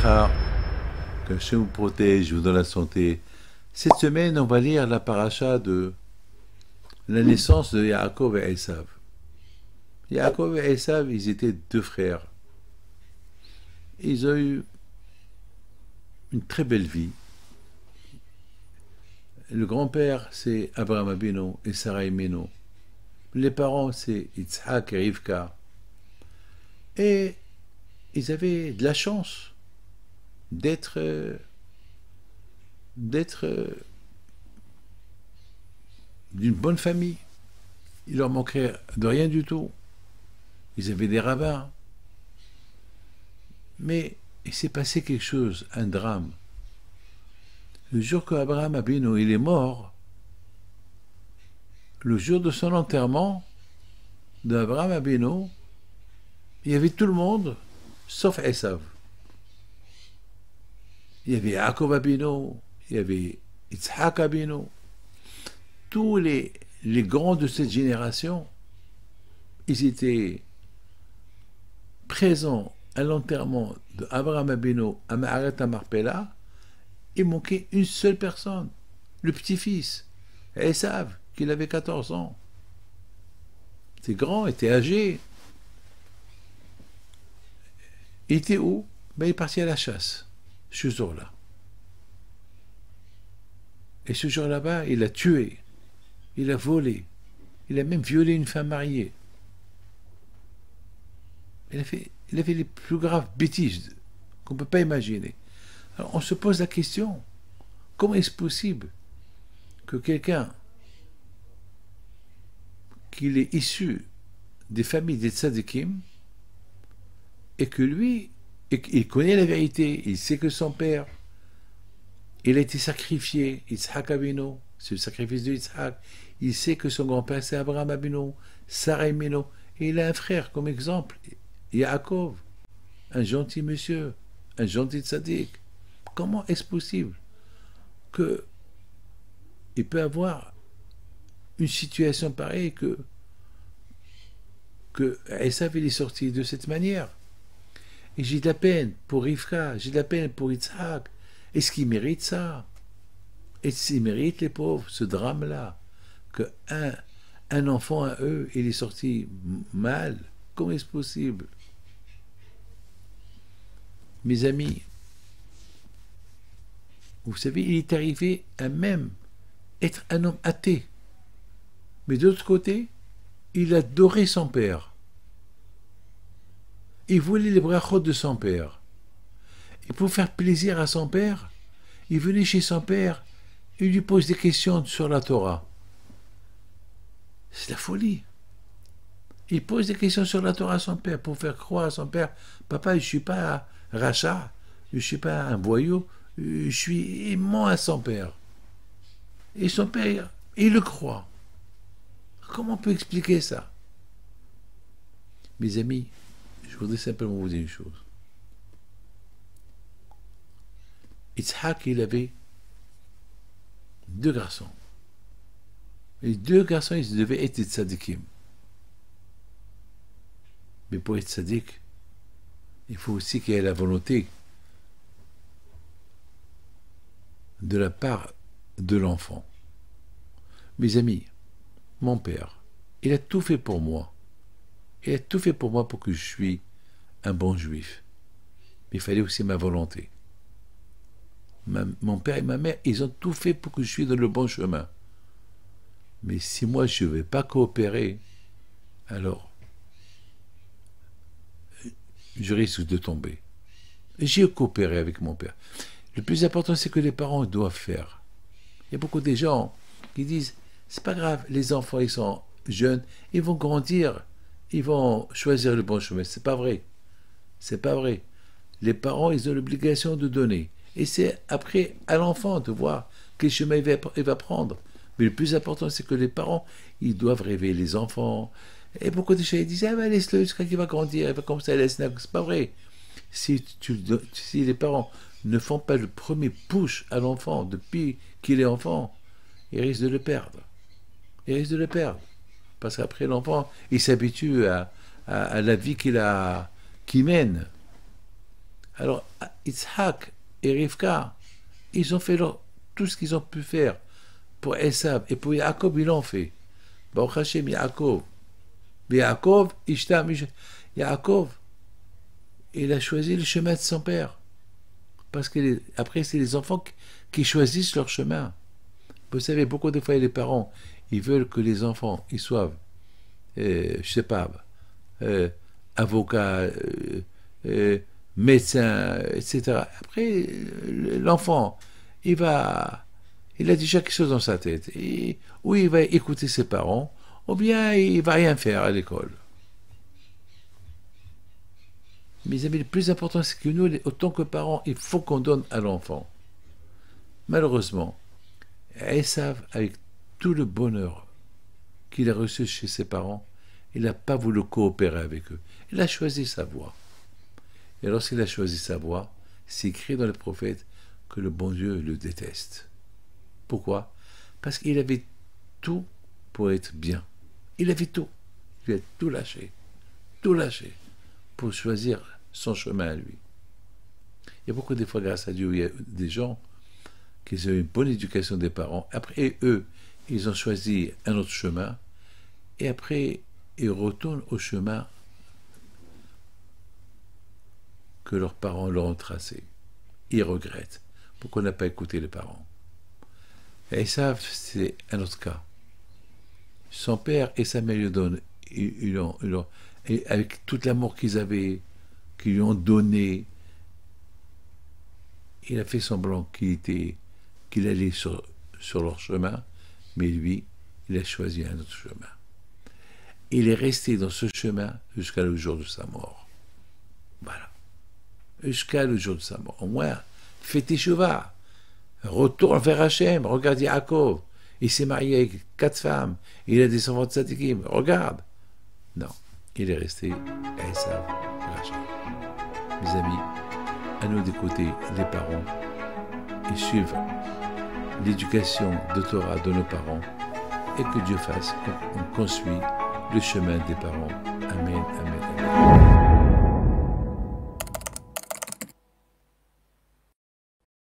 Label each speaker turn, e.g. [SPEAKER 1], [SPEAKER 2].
[SPEAKER 1] Bracha, que Hachem vous protège, vous donne la santé. Cette semaine, on va lire la paracha de la naissance de Yaakov et Esav. Yaakov et Esav, ils étaient deux frères. Ils ont eu une très belle vie. Le grand-père, c'est Abraham Abino et Sarah Imeno. Les parents, c'est Yitzhak et Rivka. Et ils avaient de la chance d'être d'une bonne famille. Il leur manquait de rien du tout. Ils avaient des rabbins. Mais il s'est passé quelque chose, un drame. Le jour qu'Abraham Abino il est mort, le jour de son enterrement d'Abraham Abino, il y avait tout le monde, sauf Esav. Il y avait Yaakov Abino, il y avait Yitzhak Abino. Tous les grands de cette génération, ils étaient présents à l'enterrement d'Abraham Abino à Ma'aret Marpella. Il manquait une seule personne, le petit-fils, Esav, qui avait 14 ans. Il était grand, il était âgé. Il était où? Ben, il est parti à la chasse, ce jour-là. Et ce jour-là-bas, il a tué, il a volé, il a même violé une femme mariée. Il a fait les plus graves bêtises qu'on ne peut pas imaginer. Alors on se pose la question, comment est-ce possible que quelqu'un qui est issu des familles des tzadikim et que lui, il connaît la vérité, il sait que son père, il a été sacrifié, Yitzhak Abino, c'est le sacrifice de Yitzhak, il sait que son grand-père c'est Abraham Abino, Sarah Imeno, et il a un frère comme exemple, Yaakov, un gentil monsieur, un gentil tzaddik. Comment est-ce possible que il peut avoir une situation pareille que Esav il est sorti de cette manière? Et j'ai de la peine pour Rivka, j'ai de la peine pour Yitzhak. Est-ce qu'ils méritent ça? Est-ce qu'ils méritent, les pauvres, ce drame-là? Un enfant à eux, il est sorti mal? Comment est-ce possible? Mes amis, vous savez, il est arrivé à même être un homme athée. Mais de l'autre côté, il adorait son père. Il voulait les brachot de son père. Et pour faire plaisir à son père, il venait chez son père, il lui pose des questions sur la Torah. C'est la folie. Il pose des questions sur la Torah à son père pour faire croire à son père, papa, je ne suis pas un rachat, je ne suis pas un voyou, je suis aimant à son père. Et son père, il le croit. Comment on peut expliquer ça? Mes amis, je voudrais simplement vous dire une chose. Yitzhak, il avait deux garçons. Les deux garçons, ils devaient être des tzadikim. Mais pour être tzadik, il faut aussi qu'il y ait la volonté de la part de l'enfant. Mes amis, mon père, il a tout fait pour moi. Il a tout fait pour moi pour que je sois un bon juif. Mais il fallait aussi ma volonté. Mon père et ma mère, ils ont tout fait pour que je sois dans le bon chemin. Mais si moi je ne vais pas coopérer, alors je risque de tomber. J'ai coopéré avec mon père. Le plus important, c'est que les parents doivent faire. Il y a beaucoup de gens qui disent, c'est pas grave, les enfants, ils sont jeunes, ils vont grandir, ils vont choisir le bon chemin. C'est pas vrai. C'est pas vrai. Les parents, ils ont l'obligation de donner. Et c'est après à l'enfant de voir quel chemin il va prendre. Mais le plus important, c'est que les parents, ils doivent réveiller les enfants. Et beaucoup de gens ils disent, ah ben laisse-le jusqu'à qu'il va grandir, il va comme ça, laisse-le. C'est pas vrai. Si les parents ne font pas le premier push à l'enfant depuis qu'il est enfant, ils risquent de le perdre. Ils risquent de le perdre. Parce qu'après, l'enfant, il s'habitue à la vie qu'il mène. Alors, Yitzhak et Rivka, ils ont fait tout ce qu'ils ont pu faire pour Esav. Et pour Yaakov, ils l'ont fait. Baruch Hashem, Yaakov. Yaakov, Yaakov, il a choisi le chemin de son père. Parce que après, c'est les enfants qui choisissent leur chemin. Vous savez, beaucoup de fois, les parents, ils veulent que les enfants, ils soient, je sais pas, avocats, médecins, etc. Après, l'enfant, il a déjà quelque chose dans sa tête. Ou il va écouter ses parents, ou bien il va rien faire à l'école. Mes amis, le plus important, c'est que nous, autant que parents, il faut qu'on donne à l'enfant. Malheureusement, Esav, avec tout le bonheur qu'il a reçu chez ses parents, il n'a pas voulu coopérer avec eux. Il a choisi sa voie. Et lorsqu'il a choisi sa voie, c'est écrit dans les prophètes que le bon Dieu le déteste. Pourquoi? Parce qu'il avait tout pour être bien. Il avait tout. Il a tout lâché pour choisir son chemin à lui. Il y a beaucoup de fois, grâce à Dieu, il y a des gens qui ont une bonne éducation des parents. Après, eux, ils ont choisi un autre chemin. Et après, ils retournent au chemin que leurs parents leur ont tracé. Ils regrettent. Pourquoi on n'a pas écouté les parents? Et ça, c'est un autre cas. Son père et sa mère lui donnent. Et avec tout l'amour qu'ils avaient, qu'ils lui ont donné, il a fait semblant qu'il allait sur leur chemin, mais lui, il a choisi un autre chemin. Il est resté dans ce chemin jusqu'à le jour de sa mort. Voilà. Jusqu'à le jour de sa mort. Au moins, fais teshuva. Retourne vers Hachem. Regarde Yaakov. Il s'est marié avec 4 femmes. Il a des enfants de tzadikim. Regarde. Non. Il est resté à Esav, Mes amis, à nous d'écouter les parents et suivre l'éducation de Torah de nos parents et que Dieu fasse qu'on suit le chemin des parents. Amen, amen, amen.